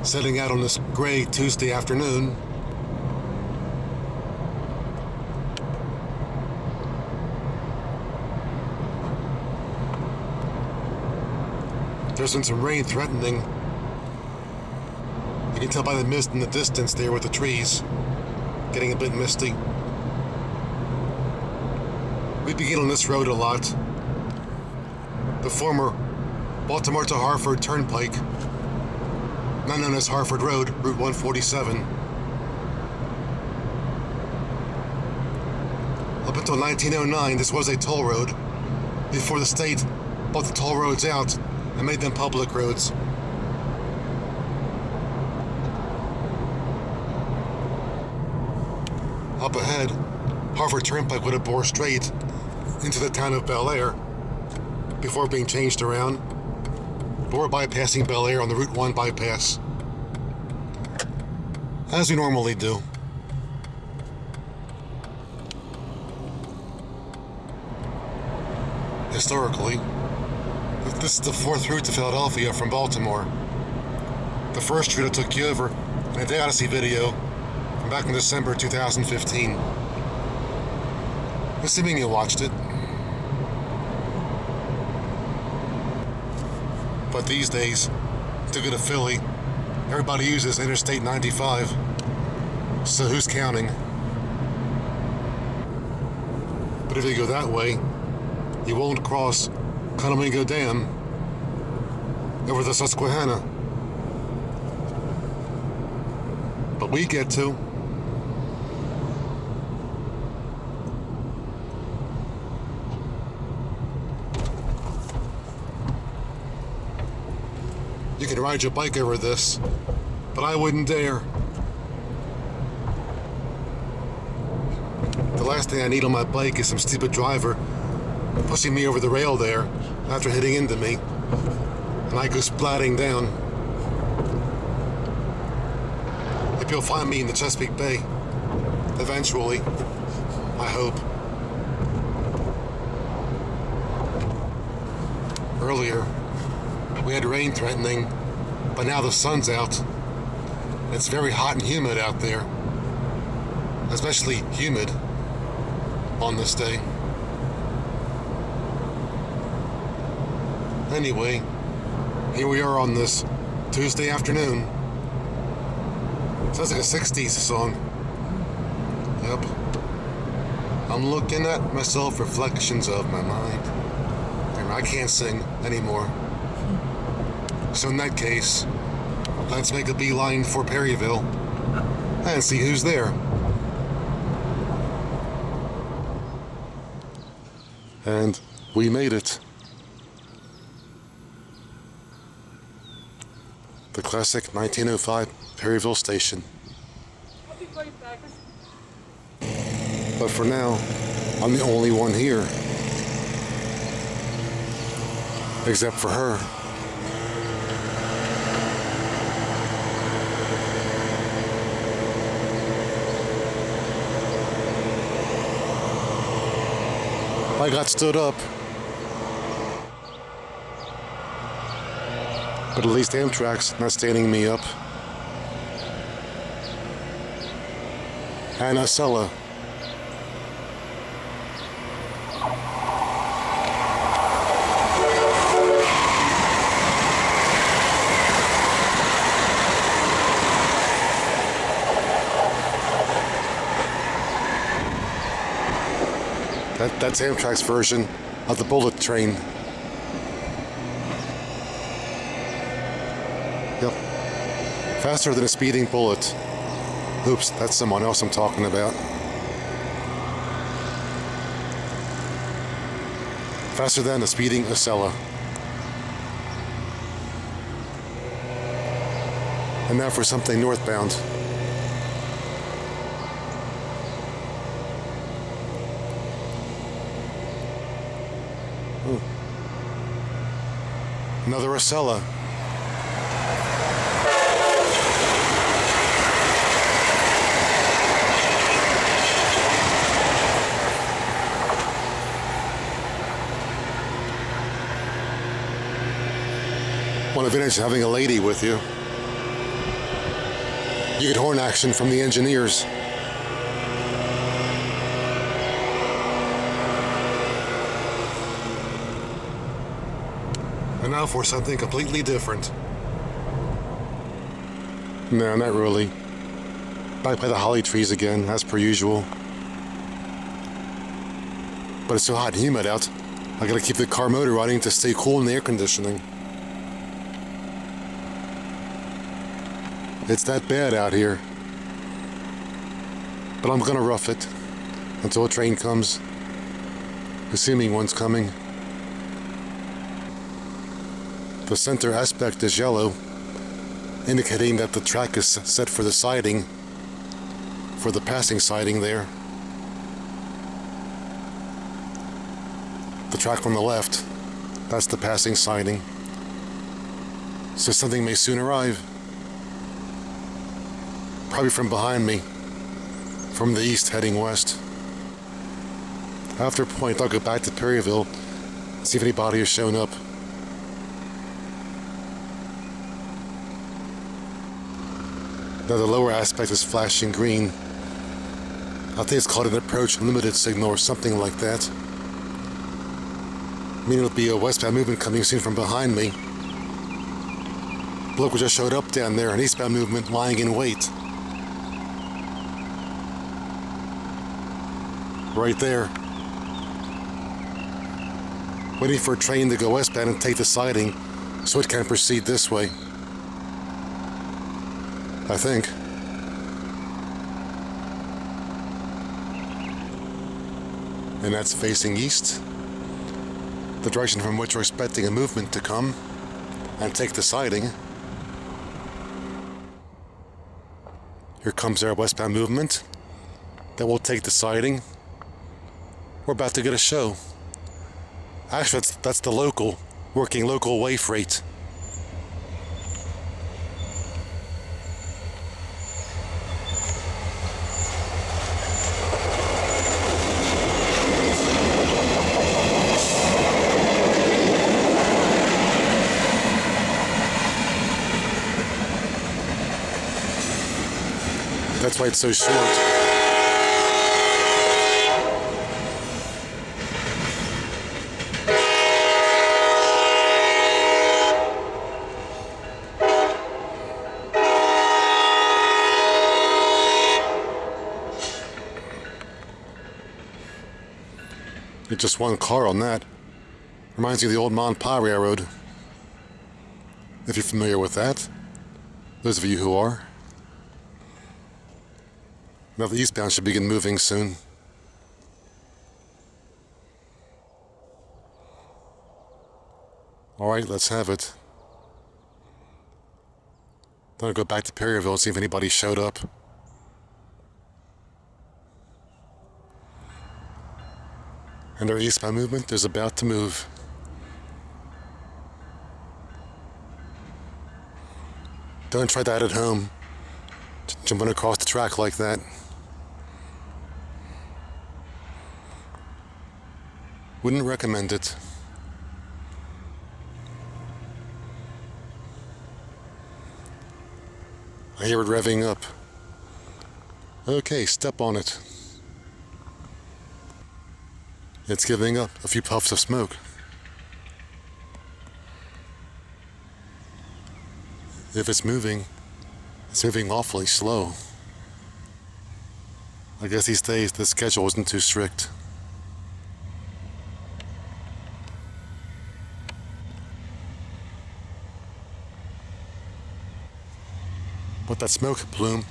Setting out on this gray Tuesday afternoon. There's been some rain threatening. You can tell by the mist in the distance there with the trees. Getting a bit misty. We begin on this road a lot. The former Baltimore to Harford Turnpike, now known as Harford Road, Route 147. Up until 1909, this was a toll road, before the state bought the toll roads out and made them public roads. Up ahead, Harford Turnpike would have bore straight into the town of Bel Air before being changed around. But we're bypassing Bel Air on the Route 1 bypass, as we normally do. Historically, this is the fourth route to Philadelphia from Baltimore. The first route I took you over in a Day Odyssey video from back in December 2015. Assuming you watched it. But these days, to go to Philly, everybody uses Interstate 95. So who's counting? But if you go that way, you won't cross Condomingo Dam over the Susquehanna. But we get to. You can ride your bike over this, but I wouldn't dare. The last thing I need on my bike is some stupid driver pushing me over the rail there after hitting into me, and I go splatting down. If you'll find me in the Chesapeake Bay, eventually, I hope. Earlier, we had rain threatening, but now the sun's out. It's very hot and humid out there, especially humid on this day. Anyway, here we are on this Tuesday afternoon. Sounds like a 60s song. Yep. I'm looking at myself, reflections of my mind. I can't sing anymore. So in that case, let's make a beeline for Perryville and see who's there. And we made it. The classic 1905 Perryville station. I'll be right back. But for now, I'm the only one here. Except for her. I got stood up. But at least Amtrak's not standing me up. And Acela. That's Amtrak's version of the bullet train. Yep. Faster than a speeding bullet. Oops, that's someone else I'm talking about. Faster than a speeding Acela. And now for something northbound. Ooh. Another Acela. One advantage of having a lady with you. You get horn action from the engineers. And now for something completely different. No, not really. Back by the holly trees again, as per usual. But it's so hot and humid out, I gotta keep the car motor running to stay cool in the air conditioning. It's that bad out here. But I'm gonna rough it until a train comes, assuming one's coming. The center aspect is yellow, indicating that the track is set for the siding, for the passing siding there. The track on the left, that's the passing siding. So something may soon arrive. Probably from behind me, from the east heading west. After a point, I'll go back to Perryville, see if anybody has shown up. Now the lower aspect is flashing green. I think it's called an approach limited signal or something like that. Meaning it'll be a westbound movement coming soon from behind me. Look, we just showed up down there, an eastbound movement lying in wait. Right there. Waiting for a train to go westbound and take the siding so it can proceed this way. I think. And that's facing east, the direction from which we're expecting a movement to come and take the siding. Here comes our westbound movement that will take the siding. We're about to get a show. Actually, that's the local, working local way freight. That's why it's so short. It's just one car on that. Reminds you of the old Mon-Pa Railroad. If you're familiar with that. Those of you who are. Now the eastbound should begin moving soon. Alright, let's have it. Then I'll go back to Perryville and see if anybody showed up. And our eastbound movement is about to move. Don't try that at home. Jumping across the track like that. Wouldn't recommend it. I hear it revving up. Okay, step on it. It's giving up a few puffs of smoke. If it's moving awfully slow. I guess these days the schedule isn't too strict. But that smoke plume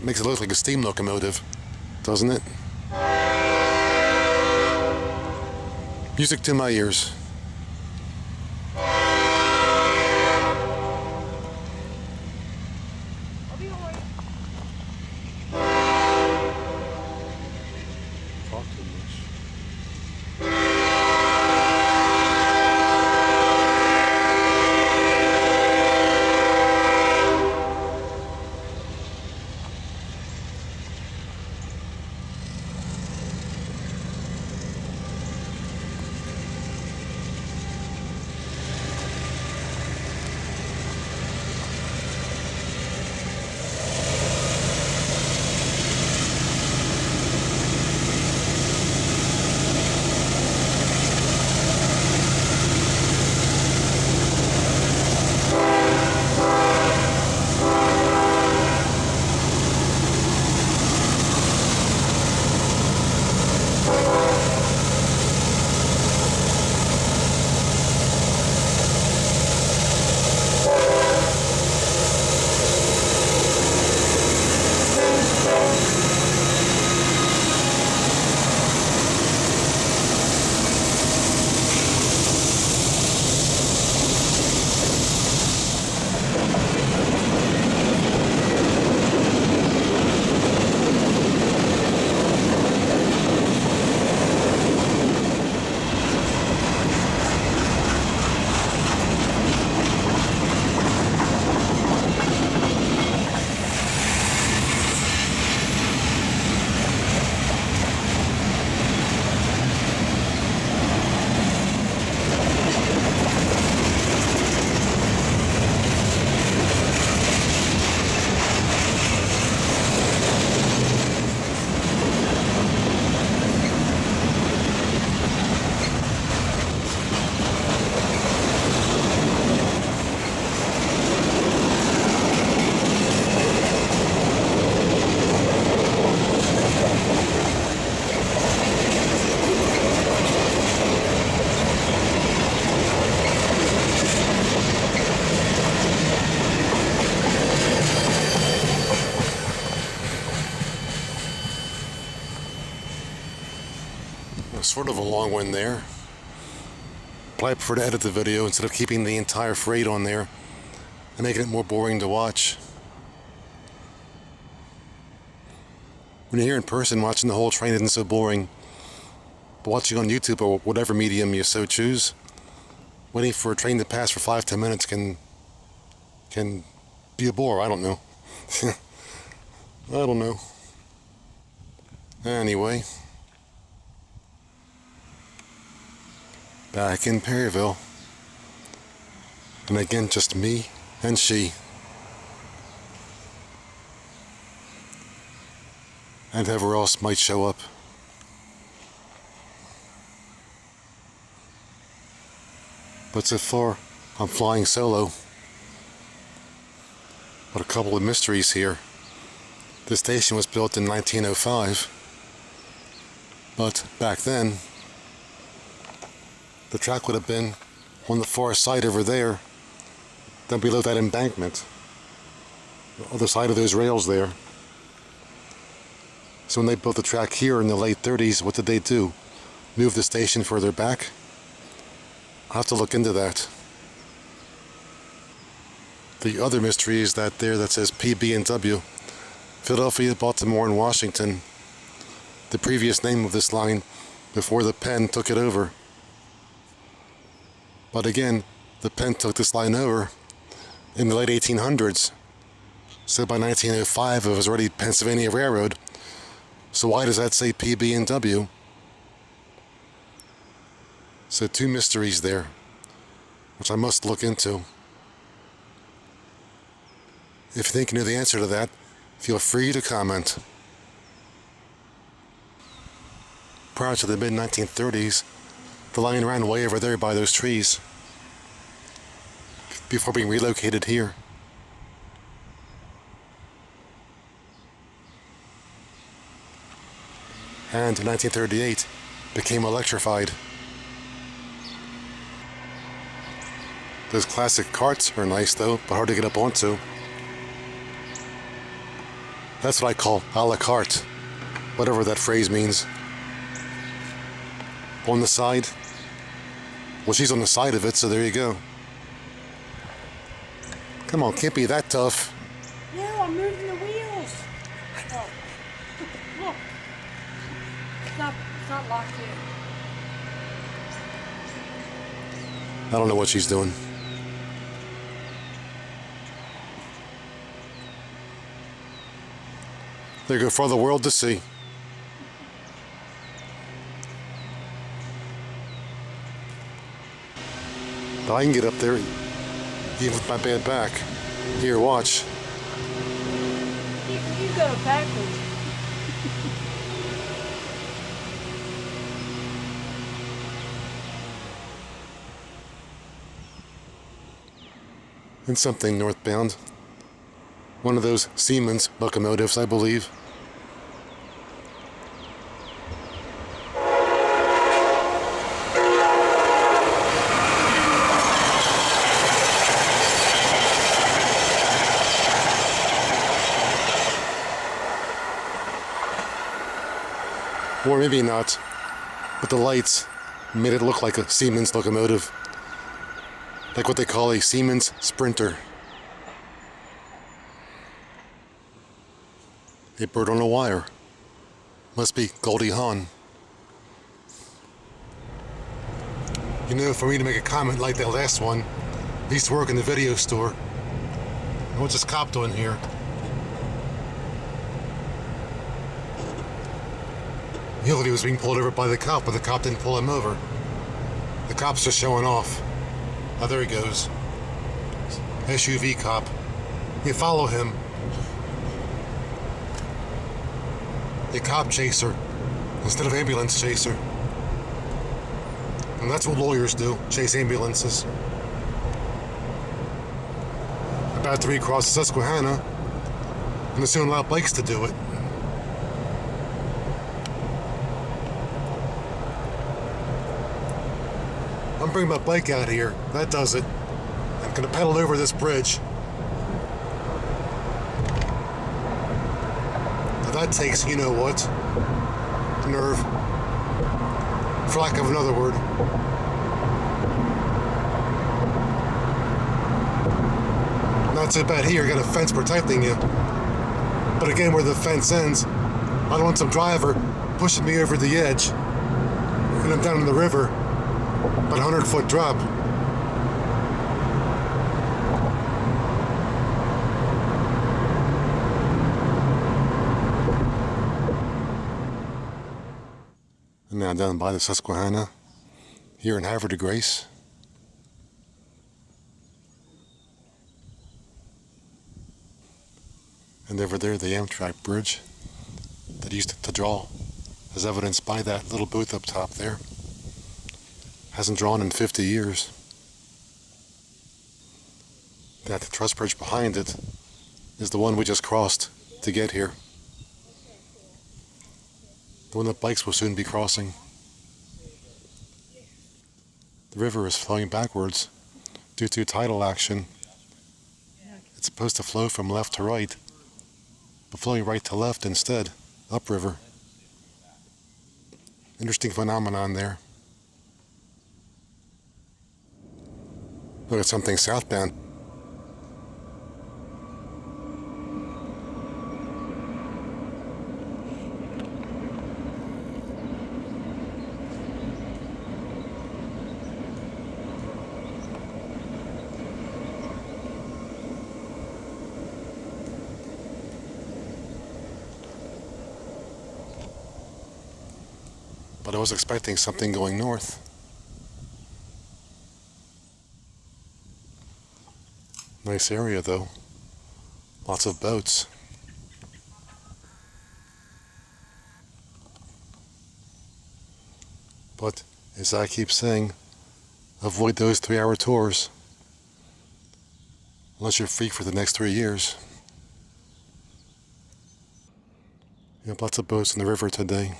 makes it look like a steam locomotive, doesn't it? Music to my ears. I'll be on. Talk too much. sort of a long one there, but I prefer to edit the video instead of keeping the entire freight on there and making it more boring to watch. When you're here in person, watching the whole train isn't so boring, but watching on YouTube or whatever medium you so choose, waiting for a train to pass for 5-10 minutes can be a bore. I don't know. I don't know. Anyway, back in Perryville, and again just me and she, and whoever else might show up. But so far, I'm flying solo. But a couple of mysteries here. The station was built in 1905, but back then, the track would have been on the far side over there, then below that embankment, the other side of those rails there. So when they built the track here in the late 30s, what did they do? Move the station further back? I'll have to look into that. The other mystery is that there that says PB&W, Philadelphia, Baltimore, and Washington, the previous name of this line before the Penn took it over. But again, the Penn took this line over in the late 1800s. So by 1905 it was already Pennsylvania Railroad. So why does that say PB&W? So two mysteries there, which I must look into. If you think you know the answer to that, feel free to comment. Prior to the mid-1930s, the line ran way over there by those trees before being relocated here. And in 1938, became electrified. Those classic carts are nice though, but hard to get up onto. That's what I call a la carte, whatever that phrase means. On the side. Well, she's on the side of it, so there you go. Come on, can't be that tough. No, I'm moving the wheels. Oh. Look. It's not locked in. I don't know what she's doing. There you go, for the world to see. But I can get up there even with my bad back. Here, watch. You go backwards. And something northbound. One of those Siemens locomotives, I believe. Or maybe not, but the lights made it look like a Siemens locomotive. Like what they call a Siemens Sprinter. A bird on a wire. Must be Goldie Hawn. You know, for me to make a comment like that last one, I used to work in the video store. What's this cop doing here? He thought he was being pulled over by the cop, but the cop didn't pull him over. The cop's just showing off. Oh, there he goes. SUV cop. You follow him. A cop chaser instead of ambulance chaser. And that's what lawyers do, chase ambulances. About to recross Susquehanna, and they soon allow bikes to do it. I'm bringing my bike out here. That does it. I'm gonna pedal over this bridge. Now that takes, you know what? Nerve. for lack of another word. Not so bad here, you got a fence protecting you. But again, where the fence ends, I don't want some driver pushing me over the edge and I'm down in the river, about a 100-foot drop. And now down by the Susquehanna, here in Havre de Grace. And over there, the Amtrak bridge that used to draw, as evidenced by that little booth up top there. Hasn't drawn in 50 years. That truss bridge behind it is the one we just crossed to get here. The one that bikes will soon be crossing. The river is flowing backwards due to tidal action. It's supposed to flow from left to right, but flowing right to left instead, upriver. Interesting phenomenon there. Look at something southbound. But I was expecting something going north. Nice area though. Lots of boats. But as I keep saying, avoid those 3-hour tours. Unless you're free for the next 3 years. You have lots of boats in the river today.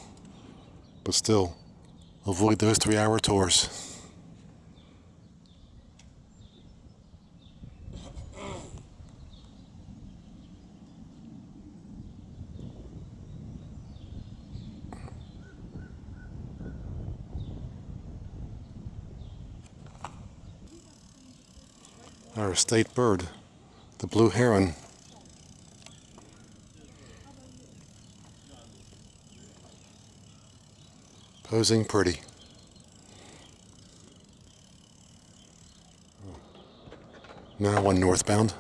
But still, avoid those 3-hour tours. Our state bird, the blue heron. Posing pretty. Now one northbound.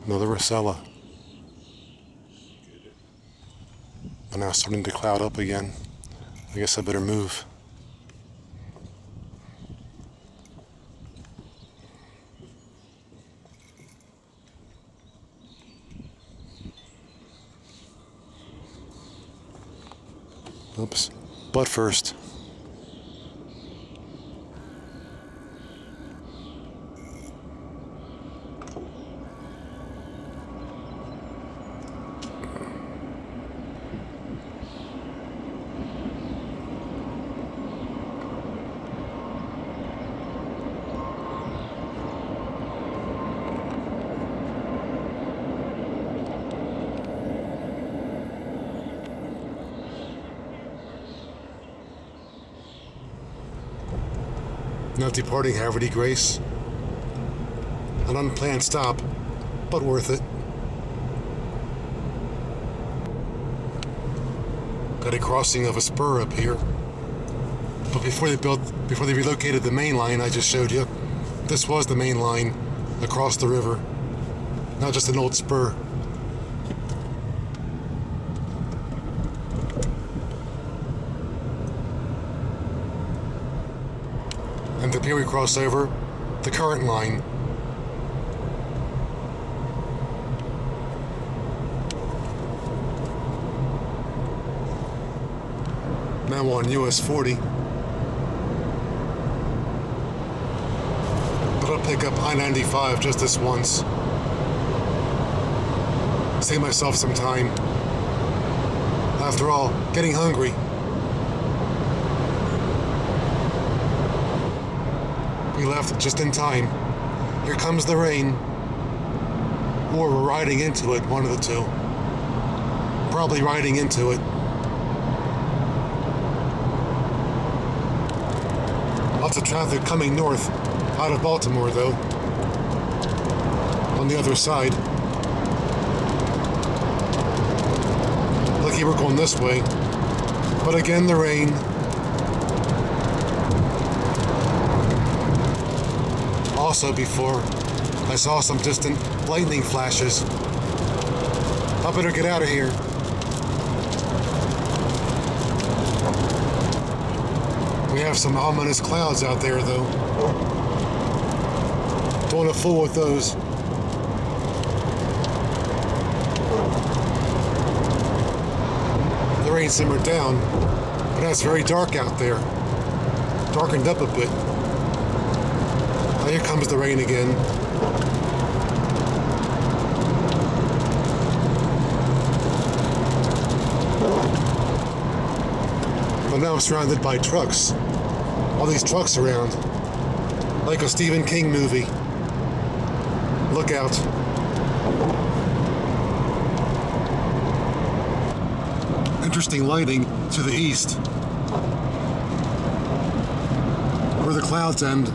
Another Rosella. But now starting to cloud up again. I guess I better move. Oops. But first. Not departing Havre de Grace. An unplanned stop, but worth it. Got a crossing of a spur up here. But before they relocated the main line I just showed you, this was the main line across the river, not just an old spur. And the pier we cross over, the current line. Now on US 40. But I'll pick up I-95 just this once. Save myself some time. After all, getting hungry. We left just in time. Here comes the rain. Or we're riding into it, one of the two. Probably riding into it. Lots of traffic coming north, out of Baltimore though. On the other side. Lucky we're going this way. But again, the rain. Also before, I saw some distant lightning flashes. I better get out of here. We have some ominous clouds out there though. Don't want to fool with those. The rain simmered down, but now it's very dark out there. Darkened up a bit. Now here comes the rain again. But now I'm surrounded by trucks. All these trucks around. Like a Stephen King movie. Look out. Interesting lighting to the east. Where the clouds end.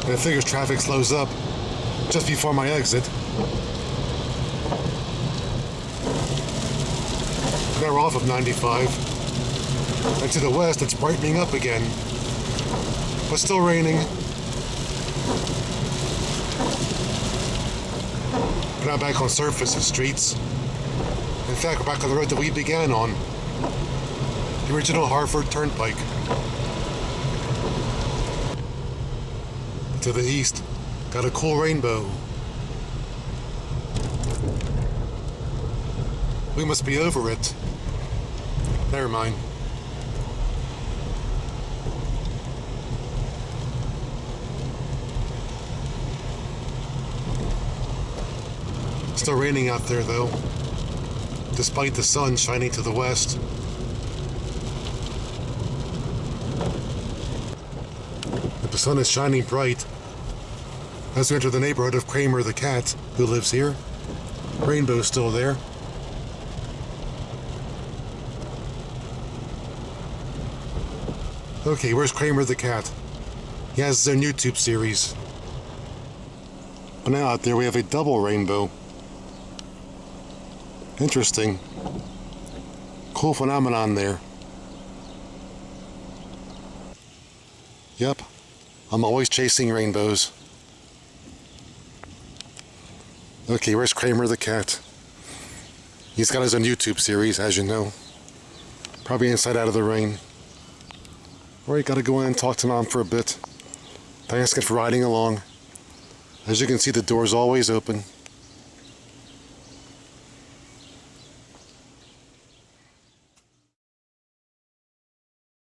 And it figures traffic slows up just before my exit. Now we're off of 95. And to the west, it's brightening up again. But still raining. We're now back on surface streets. In fact, we're back on the road that we began on. The original Harford Turnpike. To the east, got a cool rainbow. We must be over it. Never mind. Still raining out there though, despite the sun shining to the west. The sun is shining bright as we enter the neighborhood of Kramer the cat, who lives here. Rainbow's still there. Okay, where's Kramer the cat? He has his own YouTube series. But now out there we have a double rainbow. Interesting. Cool phenomenon there. Yep, I'm always chasing rainbows. Okay, where's Kramer the cat? He's got his own YouTube series, as you know. Probably inside out of the rain. Alright, gotta go in and talk to Mom for a bit. Thanks again for riding along. As you can see, the door's always open.